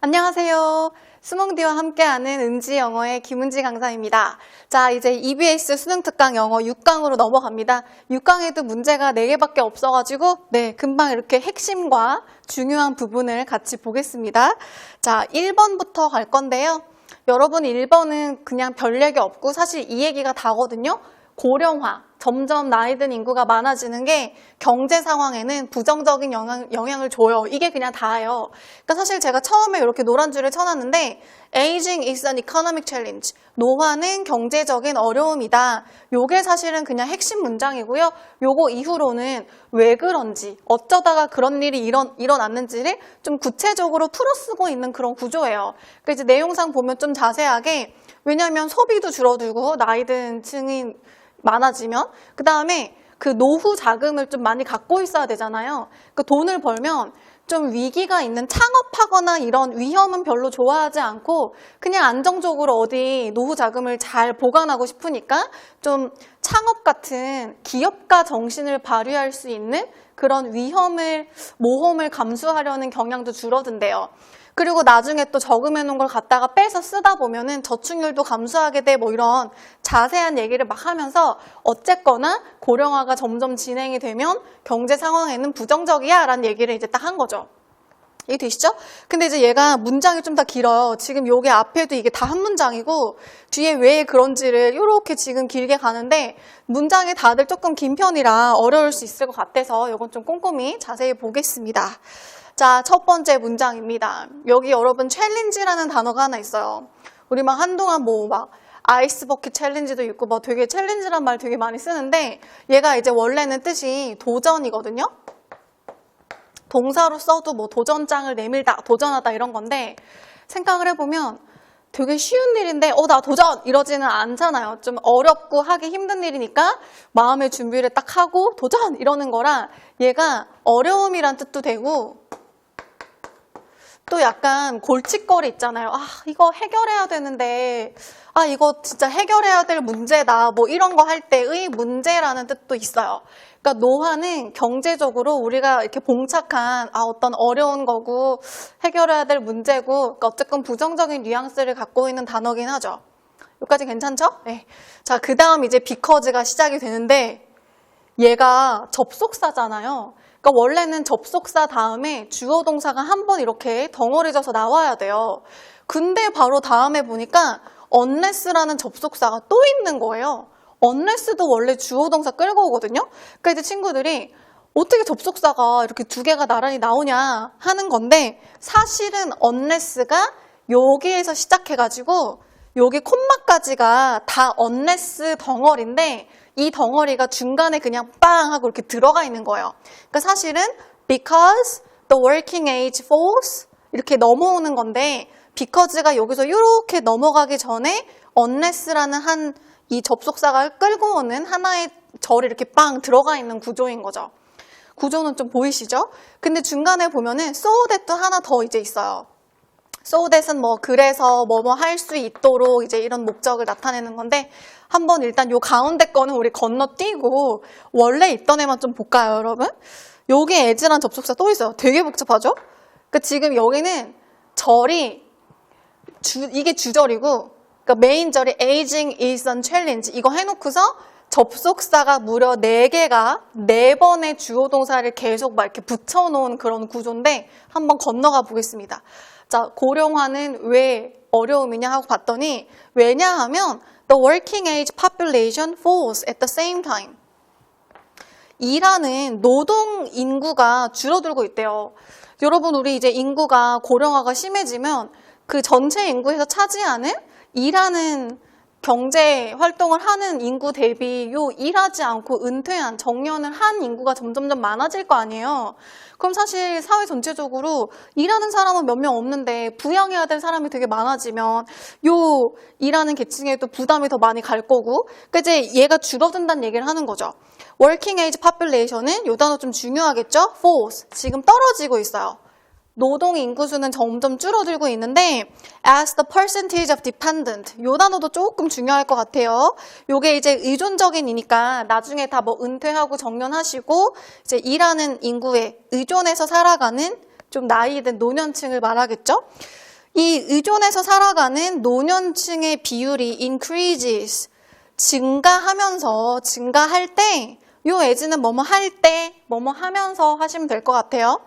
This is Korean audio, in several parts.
안녕하세요. 스몽디와 함께하는 은지 영어의 김은지 강사입니다. 자, 이제 EBS 수능 특강 영어 6강으로 넘어갑니다. 6강에도 문제가 4개밖에 없어가지고 금방 이렇게 핵심과 중요한 부분을 같이 보겠습니다. 자, 1번부터 갈 건데요. 여러분 1번은 그냥 별 얘기 없고 사실 이 얘기가 다거든요. 고령화, 점점 나이 든 인구가 많아지는 게 경제 상황에는 부정적인 영향을 줘요. 이게 그냥 다예요. 그러니까 사실 제가 처음에 이렇게 노란 줄을 쳐놨는데 Aging is an economic challenge. 노화는 경제적인 어려움이다. 요게 사실은 그냥 핵심 문장이고요. 요거 이후로는 왜 그런지, 어쩌다가 그런 일이 일어났는지를 좀 구체적으로 풀어쓰고 있는 그런 구조예요. 그러니까 이제 내용상 보면 좀 자세하게, 왜냐하면 소비도 줄어들고 나이 든 층이 많아지면 그 다음에 그 노후 자금을 좀 많이 갖고 있어야 되잖아요. 그 돈을 벌면 좀 위기가 있는 창업하거나 이런 위험은 별로 좋아하지 않고 그냥 안정적으로 어디 노후 자금을 잘 보관하고 싶으니까 좀 창업 같은 기업가 정신을 발휘할 수 있는 그런 모험을 감수하려는 경향도 줄어든대요. 그리고 나중에 또 저금해 놓은 걸 갖다가 빼서 쓰다 보면은 저축률도 감소하게 돼, 뭐 이런 자세한 얘기를 막 하면서 어쨌거나 고령화가 점점 진행이 되면 경제 상황에는 부정적이야 라는 얘기를 이제 딱 한 거죠. 이해 되시죠? 근데 이제 얘가 문장이 좀 더 길어요. 지금 요게 앞에도 이게 다 한 문장이고 뒤에 왜 그런지를 이렇게 지금 길게 가는데 문장이 다들 조금 긴 편이라 어려울 수 있을 것 같아서 이건 좀 꼼꼼히 자세히 보겠습니다. 자, 첫 번째 문장입니다. 여기 여러분 챌린지라는 단어가 하나 있어요. 우리 막 한동안 아이스 버킷 챌린지도 있고 되게 챌린지란 말 되게 많이 쓰는데 얘가 이제 원래는 뜻이 도전이거든요. 동사로 써도 도전장을 내밀다, 도전하다 이런 건데 생각을 해보면 되게 쉬운 일인데 나 도전! 이러지는 않잖아요. 좀 어렵고 하기 힘든 일이니까 마음의 준비를 딱 하고 도전! 이러는 거라 얘가 어려움이란 뜻도 되고 또 약간 골칫거리 있잖아요. 이거 해결해야 되는데 이거 진짜 해결해야 될 문제다. 이런 거 할 때의 문제라는 뜻도 있어요. 그러니까 노화는 경제적으로 우리가 이렇게 봉착한 어떤 어려운 거고 해결해야 될 문제고 그러니까 어쨌건 부정적인 뉘앙스를 갖고 있는 단어긴 하죠. 여기까지 괜찮죠? 네. 자, 그 다음 이제 because가 시작이 되는데 얘가 접속사잖아요. 그러니까 원래는 접속사 다음에 주어 동사가 한 번 이렇게 덩어리져서 나와야 돼요. 근데 바로 다음에 보니까 unless라는 접속사가 또 있는 거예요. unless도 원래 주어 동사 끌고 오거든요. 그러니까 이제 친구들이 어떻게 접속사가 이렇게 두 개가 나란히 나오냐 하는 건데 사실은 unless가 여기에서 시작해가지고 여기 콤마까지가 다 unless 덩어리인데 이 덩어리가 중간에 그냥 빵 하고 이렇게 들어가 있는 거예요. 그러니까 사실은 because the working age falls 이렇게 넘어오는 건데 because가 여기서 이렇게 넘어가기 전에 unless라는 이 접속사가 끌고 오는 하나의 절이 이렇게 빵 들어가 있는 구조인 거죠. 구조는 좀 보이시죠? 근데 중간에 보면은 so that도 하나 더 이제 있어요. so that은 그래서 할 수 있도록 이제 이런 목적을 나타내는 건데 한번 일단 요 가운데 거는 우리 건너뛰고 원래 있던 애만 좀 볼까요, 여러분? 요게 as란 접속사 또 있어요. 되게 복잡하죠? 그러니까 지금 여기는 절이 이게 주절이고 그러니까 메인 절이 aging is a challenge 이거 해놓고서 접속사가 무려 4개가 4번의 주어 동사를 계속 이렇게 붙여놓은 그런 구조인데 한번 건너가 보겠습니다. 자, 고령화는 왜 어려움이냐 하고 봤더니 왜냐하면 the working age population falls at the same time. 일하는 노동 인구가 줄어들고 있대요. 여러분 우리 이제 인구가 고령화가 심해지면 그 전체 인구에서 차지하는 일하는 경제 활동을 하는 인구 대비 일하지 않고 은퇴한 정년을 한 인구가 점점점 많아질 거 아니에요. 그럼 사실 사회 전체적으로 일하는 사람은 몇 명 없는데 부양해야 될 사람이 되게 많아지면 일하는 계층에도 부담이 더 많이 갈 거고 그러니까 이제 얘가 줄어든다는 얘기를 하는 거죠. working age population은 이 단어 좀 중요하겠죠? falls 지금 떨어지고 있어요. 노동 인구수는 점점 줄어들고 있는데 as the percentage of dependent 요 단어도 조금 중요할 것 같아요. 요게 이제 의존적인이니까 나중에 다 은퇴하고 정년하시고 이제 일하는 인구에 의존해서 살아가는 좀 나이 든 노년층을 말하겠죠. 이 의존해서 살아가는 노년층의 비율이 increases, 증가할 때, 요 as는 뭐뭐 할 때, 뭐뭐 하면서 하시면 될 것 같아요.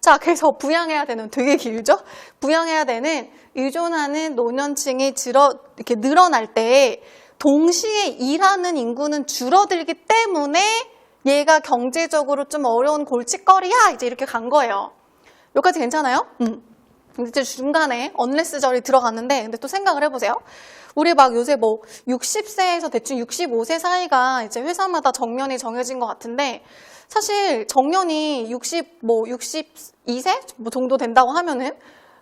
자, 그래서 부양해야 되는, 되게 길죠? 부양해야 되는 의존하는 노년층이 이렇게 늘어날 때, 동시에 일하는 인구는 줄어들기 때문에 얘가 경제적으로 좀 어려운 골칫거리야! 이제 이렇게 간 거예요. 여기까지 괜찮아요? 이제 중간에 unless절이 들어갔는데, 근데 또 생각을 해보세요. 우리 막 요새 뭐 60세에서 대충 65세 사이가 이제 회사마다 정년이 정해진 것 같은데, 사실 정년이 62세 정도 된다고 하면은,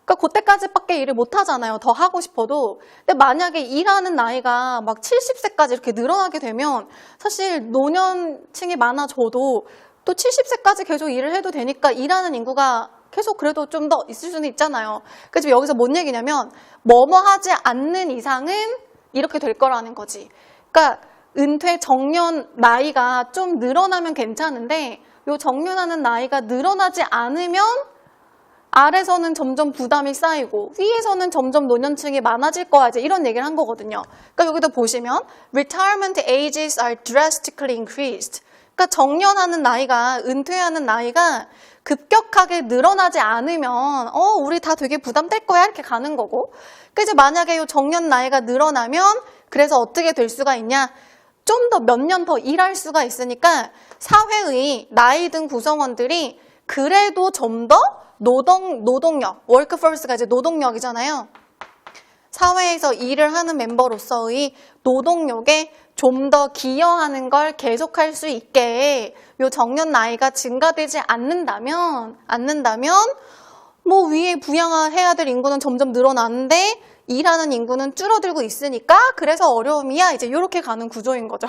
그러니까 그때까지밖에 일을 못 하잖아요. 더 하고 싶어도. 근데 만약에 일하는 나이가 막 70세까지 이렇게 늘어나게 되면 사실 노년층이 많아져도 또 70세까지 계속 일을 해도 되니까 일하는 인구가 계속 그래도 좀 더 있을 수는 있잖아요. 그래서 여기서 뭔 얘기냐면 뭐뭐 하지 않는 이상은 이렇게 될 거라는 거지. 그러니까 은퇴 정년 나이가 좀 늘어나면 괜찮은데 요 정년하는 나이가 늘어나지 않으면 아래서는 점점 부담이 쌓이고 위에서는 점점 노년층이 많아질 거야. 이제 이런 얘기를 한 거거든요. 그러니까 여기도 보시면 retirement ages are drastically increased. 그러니까 정년하는 나이가, 은퇴하는 나이가 급격하게 늘어나지 않으면 우리 다 되게 부담될 거야 이렇게 가는 거고. 그러니까 이제 만약에 요 정년 나이가 늘어나면 그래서 어떻게 될 수가 있냐? 좀 더 몇 년 더 일할 수가 있으니까 사회의 나이 든 구성원들이 그래도 좀 더 노동력, workforce가 이제 노동력이잖아요. 사회에서 일을 하는 멤버로서의 노동력에 좀 더 기여하는 걸 계속할 수 있게 요 정년 나이가 증가되지 않는다면 뭐 위에 부양해야 될 인구는 점점 늘어나는데 일하는 인구는 줄어들고 있으니까 그래서 어려움이야. 이제 이렇게 가는 구조인 거죠.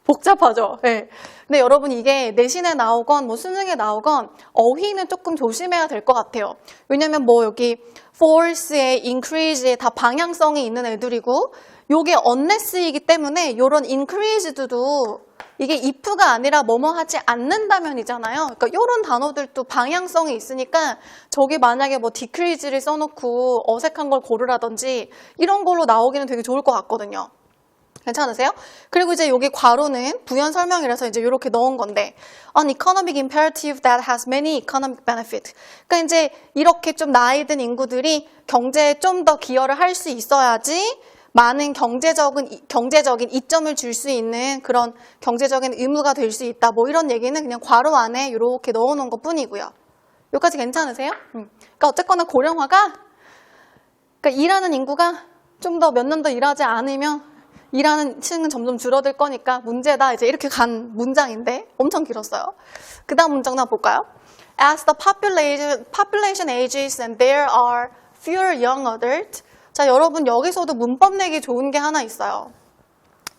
복잡하죠. 네. 근데 여러분 이게 내신에 나오건 뭐 수능에 나오건 어휘는 조금 조심해야 될 것 같아요. 왜냐면 뭐 여기 force에 increase에 다 방향성이 있는 애들이고 요게 unless이기 때문에 요런 increased도 이게 if가 아니라 뭐뭐 하지 않는다면이잖아요. 그러니까 요런 단어들도 방향성이 있으니까 저기 만약에 뭐 decrease를 써놓고 어색한 걸 고르라든지 이런 걸로 나오기는 되게 좋을 것 같거든요. 괜찮으세요? 그리고 이제 여기 괄호는 부연 설명이라서 이제 이렇게 넣은 건데 an economic imperative that has many economic benefit. 그러니까 이제 이렇게 좀 나이 든 인구들이 경제에 좀 더 기여를 할 수 있어야지 많은 경제적인 이점을 줄 수 있는 그런 경제적인 의무가 될 수 있다. 뭐 이런 얘기는 그냥 괄호 안에 이렇게 넣어놓은 것 뿐이고요. 여기까지 괜찮으세요? 그러니까 어쨌거나 고령화가 그러니까 일하는 인구가 좀 더 몇 년 더 일하지 않으면 일하는 층은 점점 줄어들 거니까 문제다. 이제 이렇게 간 문장인데 엄청 길었어요. 그 다음 문장 한번 볼까요? As the population ages and there are fewer young adults. 자, 여러분 여기서도 문법 내기 좋은 게 하나 있어요.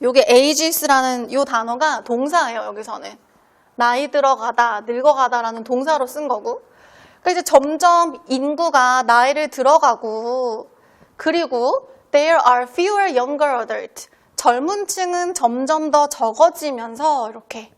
요게 ages라는 요 단어가 동사예요. 여기서는 나이 들어가다, 늙어가다라는 동사로 쓴 거고. 그러니까 이제 점점 인구가 나이를 들어가고 그리고 there are fewer younger adults. 젊은 층은 점점 더 적어지면서 이렇게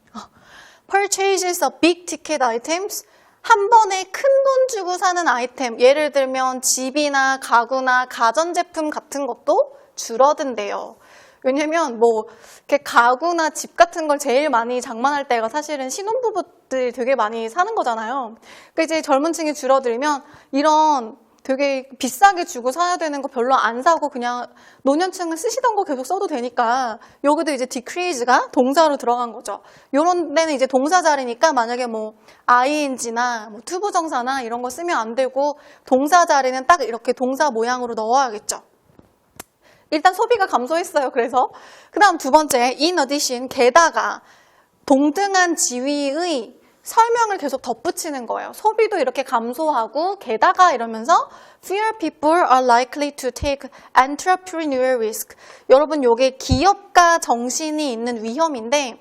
purchases of big ticket items 한 번에 큰 돈 주고 사는 아이템 예를 들면 집이나 가구나 가전제품 같은 것도 줄어든대요. 왜냐면 뭐 이렇게 가구나 집 같은 걸 제일 많이 장만할 때가 사실은 신혼부부들이 되게 많이 사는 거잖아요. 그러니까 이제 젊은 층이 줄어들면 이런 되게 비싸게 주고 사야 되는 거 별로 안 사고 그냥 노년층은 쓰시던 거 계속 써도 되니까 여기도 이제 decrease가 동사로 들어간 거죠. 요런 데는 이제 동사 자리니까 만약에 뭐 ing나 뭐 투부정사나 이런 거 쓰면 안 되고 동사 자리는 딱 이렇게 동사 모양으로 넣어야겠죠. 일단 소비가 감소했어요. 그래서 그 다음 두 번째 in addition 게다가 동등한 지위의 설명을 계속 덧붙이는 거예요. 소비도 이렇게 감소하고 게다가 이러면서 fewer people are likely to take entrepreneurial risk. 여러분 요게 기업가 정신이 있는 위험인데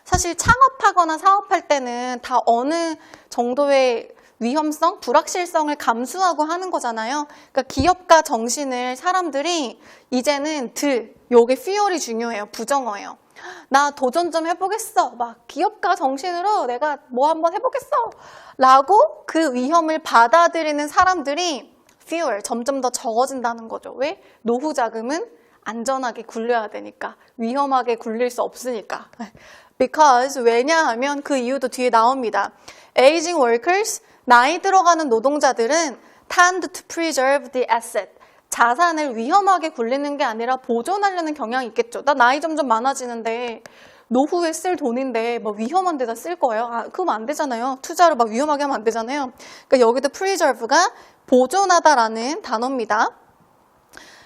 사실 창업하거나 사업할 때는 다 어느 정도의 위험성, 불확실성을 감수하고 하는 거잖아요. 그러니까 기업가 정신을 사람들이 이제는 요게 fewer이 중요해요. 부정어예요. 나 도전 좀 해보겠어. 막 기업가 정신으로 내가 뭐 한번 해보겠어. 라고 그 위험을 받아들이는 사람들이 fewer, 점점 더 적어진다는 거죠. 왜? 노후 자금은 안전하게 굴려야 되니까, 위험하게 굴릴 수 없으니까. Because, 왜냐하면 그 이유도 뒤에 나옵니다. Aging workers, 나이 들어가는 노동자들은 tend to preserve the asset, 자산을 위험하게 굴리는 게 아니라 보존하려는 경향이 있겠죠. 나 나이 점점 많아지는데 노후에 쓸 돈인데 뭐 위험한 데다 쓸 거예요? 그러면 안 되잖아요. 투자를 막 위험하게 하면 안 되잖아요. 그러니까 여기도 preserve가 보존하다라는 단어입니다.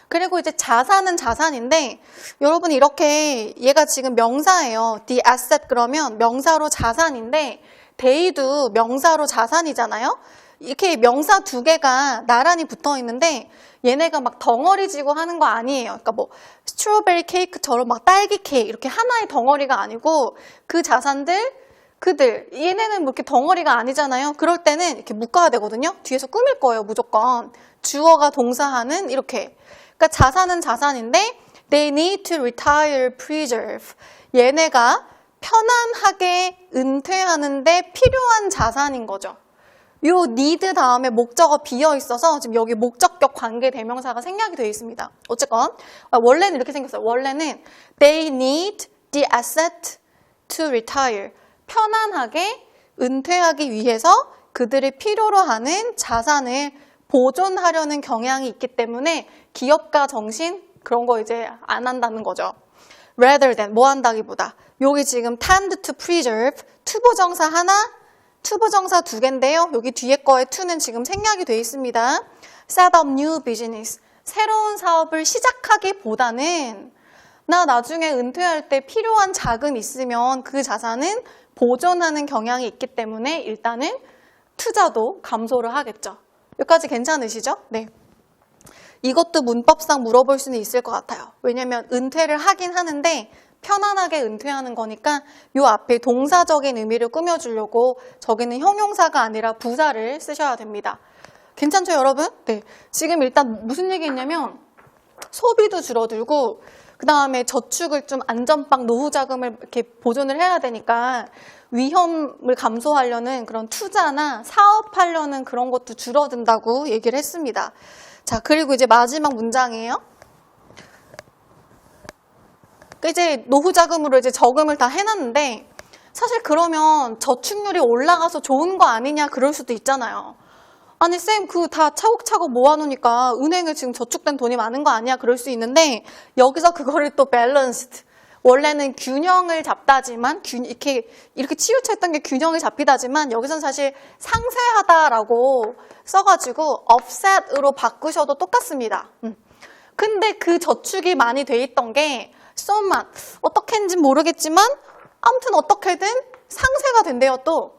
그리고 이제 자산은 자산인데 여러분 이렇게 얘가 지금 명사예요. the asset 그러면 명사로 자산인데 they도 명사로 자산이잖아요. 이렇게 명사 두 개가 나란히 붙어 있는데 얘네가 막 덩어리 지고 하는 거 아니에요. 그러니까 뭐 스트로베리 케이크처럼 막 딸기 케이크 이렇게 하나의 덩어리가 아니고 그 자산들 그들 얘네는 뭐 이렇게 덩어리가 아니잖아요. 그럴 때는 이렇게 묶어야 되거든요. 뒤에서 꾸밀 거예요. 무조건 주어가 동사하는 이렇게. 그러니까 자산은 자산인데 they need to retire preserve. 얘네가 편안하게 은퇴하는데 필요한 자산인 거죠. 요 need 다음에 목적어 비어 있어서 지금 여기 목적격 관계 대명사가 생략이 되어 있습니다. 어쨌건 원래는 이렇게 생겼어요. 원래는 they need the asset to retire. 편안하게 은퇴하기 위해서 그들이 필요로 하는 자산을 보존하려는 경향이 있기 때문에 기업가 정신 그런 거 이제 안 한다는 거죠. rather than 뭐 한다기보다 여기 지금 tend to preserve 투부정사 하나 투부정사 두 개인데요. 여기 뒤에 거에 to는 지금 생략이 되어 있습니다. set up new business. 새로운 사업을 시작하기보다는 나 나중에 은퇴할 때 필요한 자금 있으면 그 자산은 보존하는 경향이 있기 때문에 일단은 투자도 감소를 하겠죠. 여기까지 괜찮으시죠? 네. 이것도 문법상 물어볼 수는 있을 것 같아요. 왜냐면 은퇴를 하긴 하는데 편안하게 은퇴하는 거니까 요 앞에 동사적인 의미를 꾸며주려고 저기는 형용사가 아니라 부사를 쓰셔야 됩니다. 괜찮죠, 여러분? 네. 지금 일단 무슨 얘기했냐면 소비도 줄어들고 그 다음에 저축을 좀 안전빵 노후 자금을 이렇게 보존을 해야 되니까 위험을 감소하려는 그런 투자나 사업하려는 그런 것도 줄어든다고 얘기를 했습니다. 자, 그리고 이제 마지막 문장이에요. 이제 노후 자금으로 이제 저금을 다 해놨는데 사실 그러면 저축률이 올라가서 좋은 거 아니냐 그럴 수도 있잖아요. 아니 쌤 그 다 차곡차곡 모아놓으니까 은행에 지금 저축된 돈이 많은 거 아니야 그럴 수 있는데 여기서 그거를 또 balanced 원래는 균형을 잡다지만 이렇게 치우쳐있던 게 균형이 잡히다지만 여기서는 사실 상쇄하다라고 써가지고 offset으로 바꾸셔도 똑같습니다. 근데 그 저축이 많이 돼 있던 게 썸만 어떻게 했는지 모르겠지만 아무튼 어떻게든 상쇄가 된대요 또.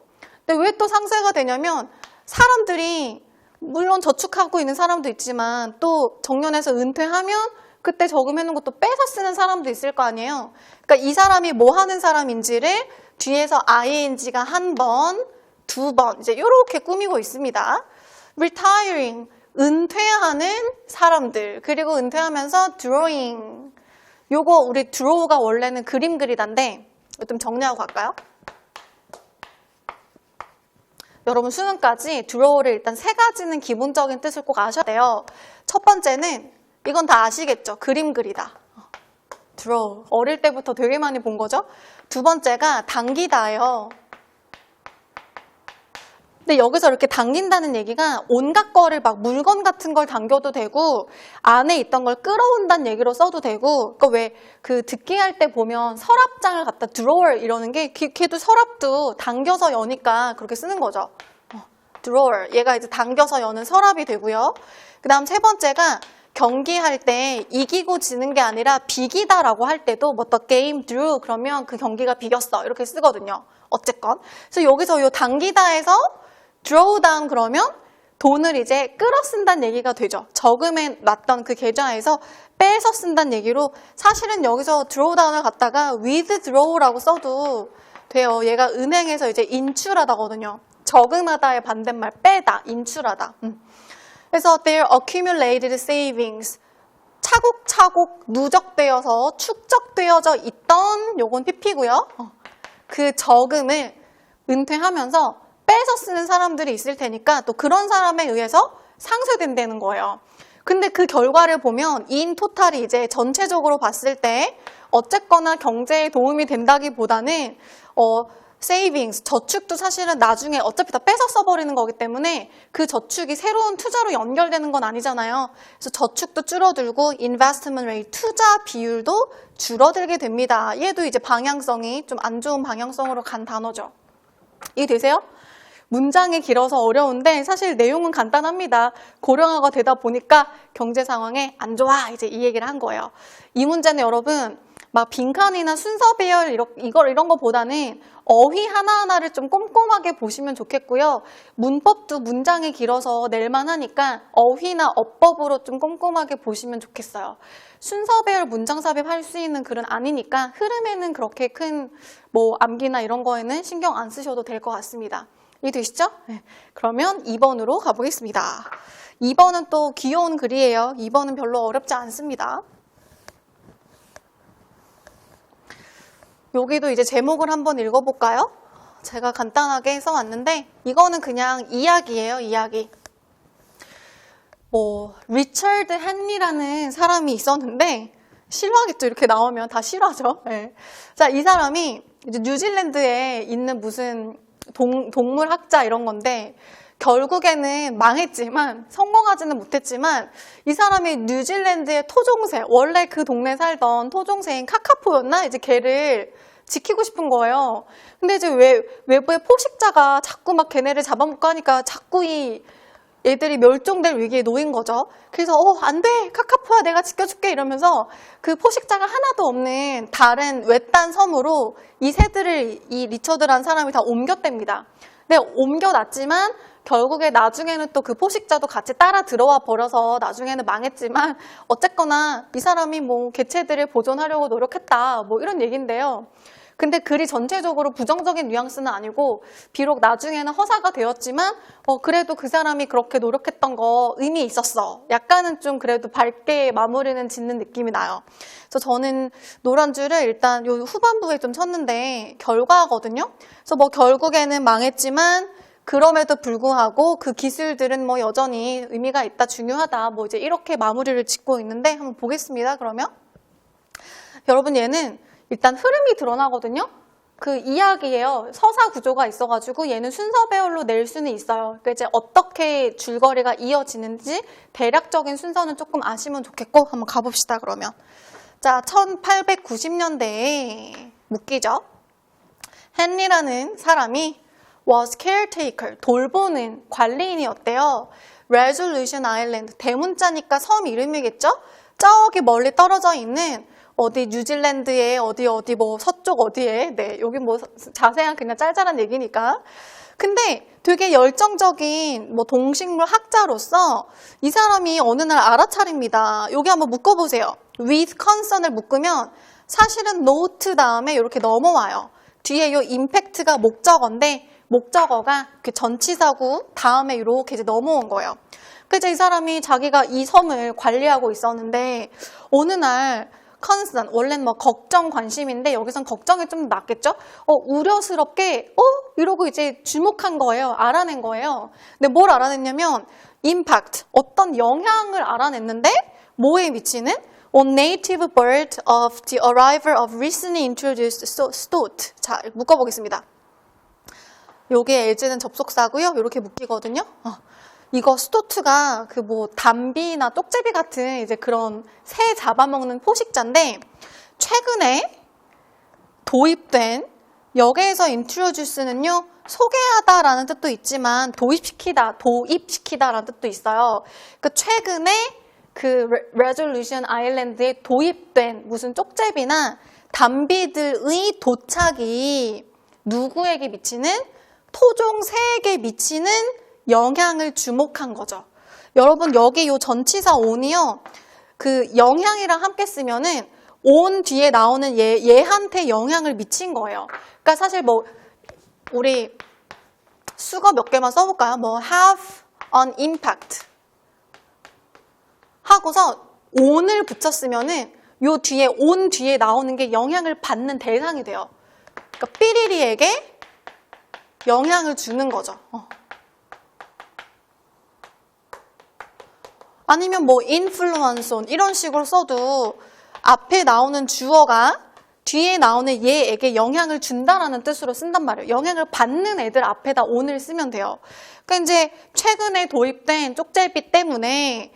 근데 왜 또 상쇄가 되냐면 사람들이 물론 저축하고 있는 사람도 있지만 또 정년해서 은퇴하면 그때 저금해놓은 것도 빼서 쓰는 사람도 있을 거 아니에요. 그러니까 이 사람이 뭐 하는 사람인지를 뒤에서 ing가 한 번, 두 번 이제 이렇게 꾸미고 있습니다. retiring 은퇴하는 사람들 그리고 은퇴하면서 drawing 요거 우리 draw가 원래는 그림 그리다인데 좀 정리하고 갈까요? 여러분 수능까지 draw를 일단 세 가지는 기본적인 뜻을 꼭 아셔야 돼요. 첫 번째는 이건 다 아시겠죠? 그림 그리다. draw. 어릴 때부터 되게 많이 본 거죠? 두 번째가 당기다예요. 근데 여기서 이렇게 당긴다는 얘기가 온갖 거를 막 물건 같은 걸 당겨도 되고 안에 있던 걸 끌어온다는 얘기로 써도 되고 그러니까 왜 그 듣기 할 때 보면 서랍장을 갖다 drawer 이러는 게 걔도 서랍도 당겨서 여니까 그렇게 쓰는 거죠. drawer. 얘가 이제 당겨서 여는 서랍이 되고요. 그 다음 세 번째가 경기할 때 이기고 지는 게 아니라 비기다라고 할 때도 뭐 the game drew 그러면 그 경기가 비겼어 이렇게 쓰거든요. 어쨌건 그래서 여기서 요 당기다에서 draw down 그러면 돈을 이제 끌어 쓴다는 얘기가 되죠. 저금해 놨던 그 계좌에서 빼서 쓴다는 얘기로 사실은 여기서 draw down을 갖다가 withdraw라고 써도 돼요. 얘가 은행에서 이제 인출하다거든요. 저금하다의 반대말 빼다, 인출하다. 그래서 their accumulated savings 차곡차곡 누적되어서 축적되어져 있던 요건 PP고요. 그 저금을 은퇴하면서 빼서 쓰는 사람들이 있을 테니까 또 그런 사람에 의해서 상쇄된다는 거예요. 근데 그 결과를 보면 인 토탈이 이제 전체적으로 봤을 때 어쨌거나 경제에 도움이 된다기보다는 세이빙스, 저축도 사실은 나중에 어차피 다 뺏어 써버리는 거기 때문에 그 저축이 새로운 투자로 연결되는 건 아니잖아요. 그래서 저축도 줄어들고 인베스트먼트 레이트, 투자 비율도 줄어들게 됩니다. 얘도 이제 방향성이 좀 안 좋은 방향성으로 간 단어죠. 이해되세요? 문장이 길어서 어려운데 사실 내용은 간단합니다. 고령화가 되다 보니까 경제 상황에 안 좋아 이제 이 얘기를 한 거예요. 이 문제는 여러분 막 빈칸이나 순서 배열 이런 거보다는 어휘 하나하나를 좀 꼼꼼하게 보시면 좋겠고요. 문법도 문장이 길어서 낼만 하니까 어휘나 어법으로 좀 꼼꼼하게 보시면 좋겠어요. 순서 배열 문장 삽입할 수 있는 글은 아니니까 흐름에는 그렇게 큰 뭐 암기나 이런 거에는 신경 안 쓰셔도 될 것 같습니다. 이해되시죠? 네. 그러면 2번으로 가보겠습니다. 2번은 또 귀여운 글이에요. 2번은 별로 어렵지 않습니다. 여기도 이제 제목을 한번 읽어볼까요? 제가 간단하게 써왔는데 이거는 그냥 이야기예요. 이야기. 리처드 헨리라는 사람이 있었는데 실화겠죠. 이렇게 나오면 다 실화죠. 네. 자, 이 사람이 이제 뉴질랜드에 있는 무슨 동물학자 이런 건데 결국에는 망했지만 성공하지는 못했지만 이 사람이 뉴질랜드의 토종새, 원래 그 동네 살던 토종새인 카카포였나? 이제 걔를 지키고 싶은 거예요. 근데 이제 외부의 포식자가 자꾸 막 걔네를 잡아먹고 하니까 자꾸 이 애들이 멸종될 위기에 놓인 거죠. 그래서 안 돼! 카카포야 내가 지켜줄게! 이러면서 그 포식자가 하나도 없는 다른 외딴 섬으로 이 새들을 이 리처드라는 사람이 다 옮겼답니다. 근데 옮겨놨지만 결국에 나중에는 또 그 포식자도 같이 따라 들어와 버려서 나중에는 망했지만 어쨌거나 이 사람이 뭐 개체들을 보존하려고 노력했다 뭐 이런 얘기인데요. 근데 글이 전체적으로 부정적인 뉘앙스는 아니고 비록 나중에는 허사가 되었지만 그래도 그 사람이 그렇게 노력했던 거 의미 있었어. 약간은 좀 그래도 밝게 마무리는 짓는 느낌이 나요. 그래서 저는 노란 줄을 일단 요 후반부에 좀 쳤는데 결과거든요. 그래서 뭐 결국에는 망했지만 그럼에도 불구하고 그 기술들은 뭐 여전히 의미가 있다, 중요하다. 뭐 이제 이렇게 마무리를 짓고 있는데 한번 보겠습니다. 그러면 여러분 얘는 일단 흐름이 드러나거든요. 그 이야기예요. 서사 구조가 있어가지고 얘는 순서 배열로 낼 수는 있어요. 그러니까 이제 어떻게 줄거리가 이어지는지 대략적인 순서는 조금 아시면 좋겠고 한번 가봅시다. 그러면 자 1890년대에 묶이죠. 헨리라는 사람이 was caretaker, 돌보는 관리인이었대요. Resolution Island, 대문자니까 섬 이름이겠죠? 저기 멀리 떨어져 있는 어디 뉴질랜드의 어디 뭐 서쪽 어디에 네 여기 뭐 자세한 그냥 짤짤한 얘기니까. 근데 되게 열정적인 뭐 동식물 학자로서 이 사람이 어느 날 알아차립니다. 여기 한번 묶어보세요. with concern을 묶으면 사실은 note 다음에 이렇게 넘어와요. 뒤에 이 impact가 목적어인데 목적어가 그 전치사구 다음에 이렇게 이제 넘어온 거예요. 그래서 이 사람이 자기가 이 섬을 관리하고 있었는데 어느 날 concern, 원래는 뭐 걱정, 관심인데 여기선 걱정이 좀 낫겠죠? 우려스럽게 이러고 이제 주목한 거예요. 알아낸 거예요. 근데 뭘 알아냈냐면 impact, 어떤 영향을 알아냈는데 뭐에 미치는? On native bird of the arrival of recently introduced stoat. 자, 묶어보겠습니다. 요게 LG는 접속사고요. 이렇게 묶이거든요. 이거 스토트가 그 뭐 담비나 쪽제비 같은 이제 그런 새 잡아먹는 포식자인데 최근에 도입된 역에서 introduce는요 소개하다라는 뜻도 있지만 도입시키다라는 뜻도 있어요. 그 최근에 그 Resolution Island에 도입된 무슨 쪽제비나 담비들의 도착이 누구에게 미치는 토종 새에게 미치는 영향을 주목한 거죠. 여러분 여기 요 전치사 on이요. 그 영향이랑 함께 쓰면은 on 뒤에 나오는 얘한테 영향을 미친 거예요. 그러니까 사실 뭐 우리 수거 몇 개만 써볼까요? 뭐 have an impact 하고서 on을 붙였으면은 요 뒤에 on 뒤에 나오는 게 영향을 받는 대상이 돼요. 그러니까 삐리리에게 영향을 주는 거죠. 아니면 뭐 influence on 이런 식으로 써도 앞에 나오는 주어가 뒤에 나오는 얘에게 영향을 준다라는 뜻으로 쓴단 말이에요. 영향을 받는 애들 앞에다 on을 쓰면 돼요. 그러니까 이제 최근에 도입된 쪽제비 때문에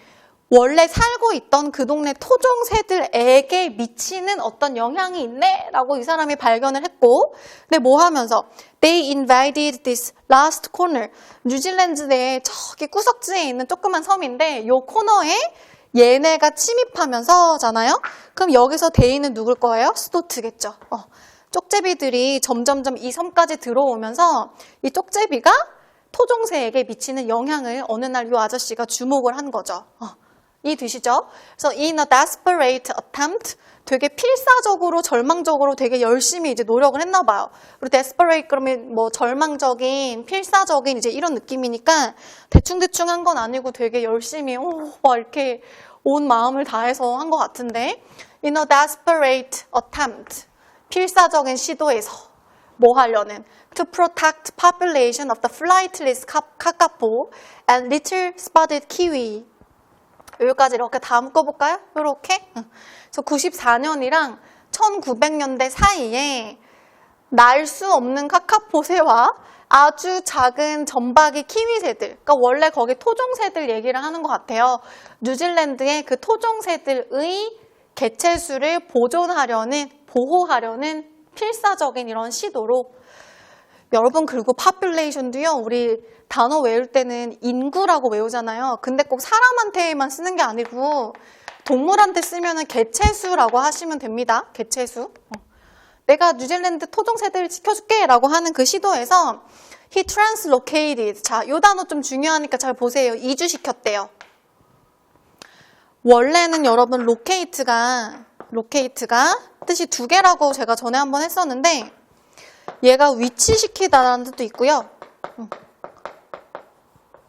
원래 살고 있던 그 동네 토종새들에게 미치는 어떤 영향이 있네 라고 이 사람이 발견을 했고, 근데 뭐 하면서 They invaded this last corner. 뉴질랜드 내에 저기 구석지에 있는 조그만 섬인데 요 코너에 얘네가 침입하면서잖아요. 그럼 여기서 대인은 누굴 거예요? 스토트겠죠. 쪽제비들이 점점점 이 섬까지 들어오면서 이 쪽제비가 토종새에게 미치는 영향을 어느 날 이 아저씨가 주목을 한 거죠. 이 뜻이죠. 그래서 in a desperate attempt, 되게 필사적으로 절망적으로 되게 열심히 이제 노력을 했나 봐요. 그리고 desperate 그러면 뭐 절망적인, 필사적인 이제 이런 느낌이니까 대충대충 한 건 아니고 되게 열심히 막 이렇게 온 마음을 다해서 한 것 같은데, in a desperate attempt, 필사적인 시도에서 뭐 하려는 to protect population of the flightless kakapo and little spotted kiwi. 여기까지 이렇게 다 묶어볼까요? 이렇게. 그래서 94년이랑 1900년대 사이에 날 수 없는 카카포새와 아주 작은 점박이 키위새들, 그러니까 원래 거기 토종새들 얘기를 하는 것 같아요. 뉴질랜드의 그 토종새들의 개체수를 보존하려는, 보호하려는 필사적인 이런 시도로, 여러분 그리고 population도요, 우리 단어 외울 때는 인구라고 외우잖아요. 근데 꼭 사람한테만 쓰는 게 아니고 동물한테 쓰면은 개체수라고 하시면 됩니다. 개체수. 내가 뉴질랜드 토종새들 지켜줄게 라고 하는 그 시도에서 he translocated. 자, 요 단어 좀 중요하니까 잘 보세요. 이주시켰대요. 원래는 여러분 locate가 뜻이 두 개라고 제가 전에 한번 했었는데, 얘가 위치시키다라는 뜻도 있고요.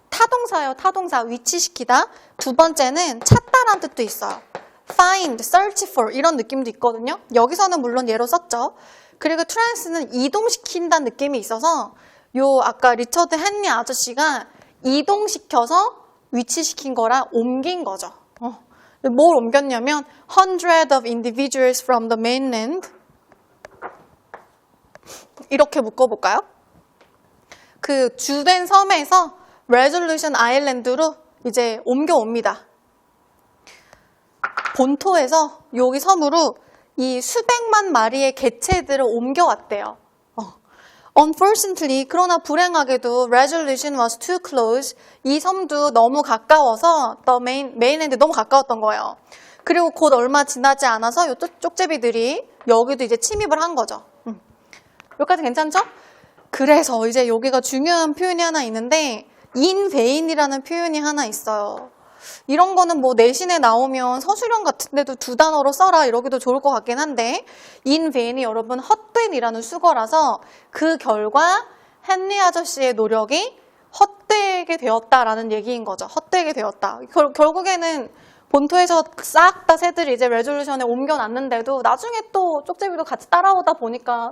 타동사요, 타동사. 위치시키다. 두 번째는 찾다라는 뜻도 있어요. find, search for 이런 느낌도 있거든요. 여기서는 물론 얘로 썼죠. 그리고 trans는 이동시킨다는 느낌이 있어서 요 아까 리처드 헨리 아저씨가 이동시켜서 위치시킨 거라 옮긴 거죠. 뭘 옮겼냐면 hundred of individuals from the mainland. 이렇게 묶어볼까요? 그 주된 섬에서 레졸루션 아일랜드로 이제 옮겨옵니다. 본토에서 여기 섬으로 이 수백만 마리의 개체들을 옮겨왔대요. Unfortunately, 그러나 불행하게도 Resolution was too close. 이 섬도 너무 가까워서 메인랜드 너무 가까웠던 거예요. 그리고 곧 얼마 지나지 않아서 이 쪽제비들이 여기도 이제 침입을 한 거죠. 여기까지 괜찮죠? 그래서 이제 여기가 중요한 표현이 하나 있는데 in vain이라는 표현이 하나 있어요. 이런 거는 뭐 내신에 나오면 서술형 같은 데도 두 단어로 써라 이러기도 좋을 것 같긴 한데, in vain이 여러분 헛된이라는 수거라서 그 결과 헨리 아저씨의 노력이 헛되게 되었다라는 얘기인 거죠. 헛되게 되었다. 결국에는 본토에서 싹 다 새들이 이제 레졸루션에 옮겨놨는데도 나중에 또 쪽제비도 같이 따라오다 보니까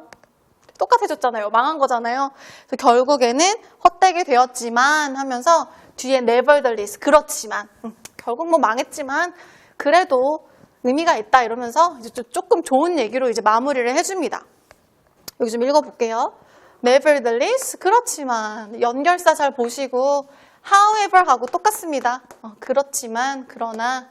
똑같아졌잖아요. 망한 거잖아요. 그래서 결국에는 헛되게 되었지만 하면서 뒤에 nevertheless, 그렇지만, 결국 뭐 망했지만 그래도 의미가 있다 이러면서 이제 조금 좋은 얘기로 이제 마무리를 해줍니다. 여기 좀 읽어볼게요. nevertheless, 그렇지만, 연결사 잘 보시고 however 하고 똑같습니다. 그렇지만, 그러나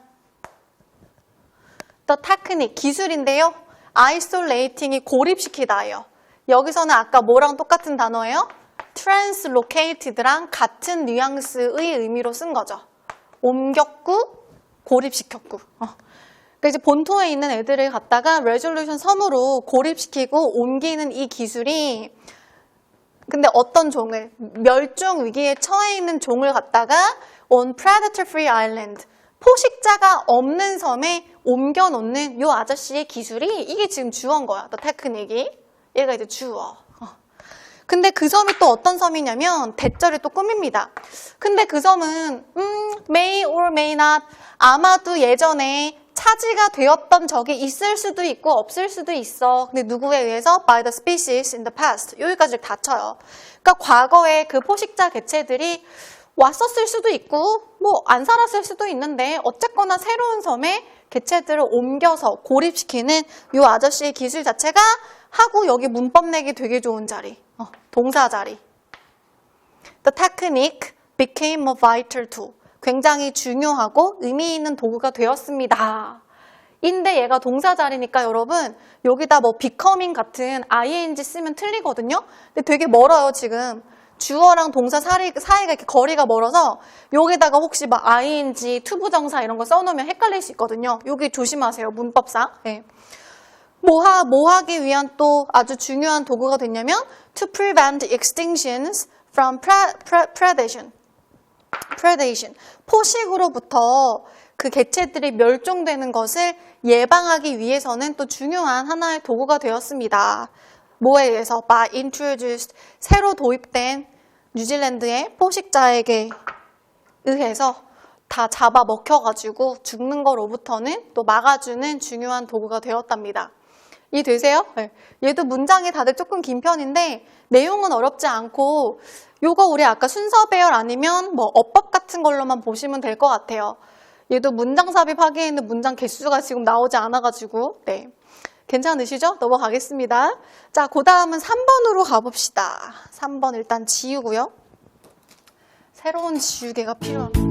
the technique, 기술인데요. isolating이 고립시키다예요. 여기서는 아까 뭐랑 똑같은 단어예요? translocated랑 같은 뉘앙스의 의미로 쓴 거죠. 옮겼고 고립시켰고. 그러니까 이제 본토에 있는 애들을 갖다가 레졸루션 섬으로 고립시키고 옮기는 이 기술이, 근데 어떤 종을, 멸종 위기에 처해 있는 종을 갖다가 on predator free island, 포식자가 없는 섬에 옮겨놓는 요 아저씨의 기술이, 이게 지금 주어인 거야. 또 테크닉이. 얘가 이제 주어. 근데 그 섬이 또 어떤 섬이냐면 대절을 또 꾸밉니다. 근데 그 섬은 may or may not, 아마도 예전에 차지가 되었던 적이 있을 수도 있고 없을 수도 있어. 근데 누구에 의해서? by the species in the past. 여기까지 다 쳐요. 그러니까 과거에 그 포식자 개체들이 왔었을 수도 있고 뭐 안 살았을 수도 있는데 어쨌거나 새로운 섬에 개체들을 옮겨서 고립시키는 이 아저씨의 기술 자체가 하고 여기 문법 내기 되게 좋은 자리, 동사 자리. The technique became a vital tool. 굉장히 중요하고 의미 있는 도구가 되었습니다. 인데 얘가 동사 자리니까 여러분 여기다 뭐 becoming 같은 ing 쓰면 틀리거든요. 근데 되게 멀어요 지금. 주어랑 동사 사이가 이렇게 거리가 멀어서 여기다가 혹시 막 ing, 투부정사 이런 거 써놓으면 헷갈릴 수 있거든요. 여기 조심하세요 문법상. 네. 뭐 하기 위한 또 아주 중요한 도구가 됐냐면 to prevent extinctions from predation. 포식으로부터 그 개체들이 멸종되는 것을 예방하기 위해서는 또 중요한 하나의 도구가 되었습니다. 뭐에 의해서? by introduced, 새로 도입된 뉴질랜드의 포식자에게 의해서 다 잡아 먹혀가지고 죽는 거로부터는 또 막아주는 중요한 도구가 되었답니다. 이해되세요? 네. 얘도 문장이 다들 조금 긴 편인데 내용은 어렵지 않고 요거 우리 아까 순서 배열 아니면 뭐 어법 같은 걸로만 보시면 될 것 같아요. 얘도 문장 삽입하기에는 문장 개수가 지금 나오지 않아가지고 네. 괜찮으시죠? 넘어가겠습니다. 자, 그 다음은 3번으로 가봅시다. 3번 일단 지우고요. 새로운 지우개가 필요합니다.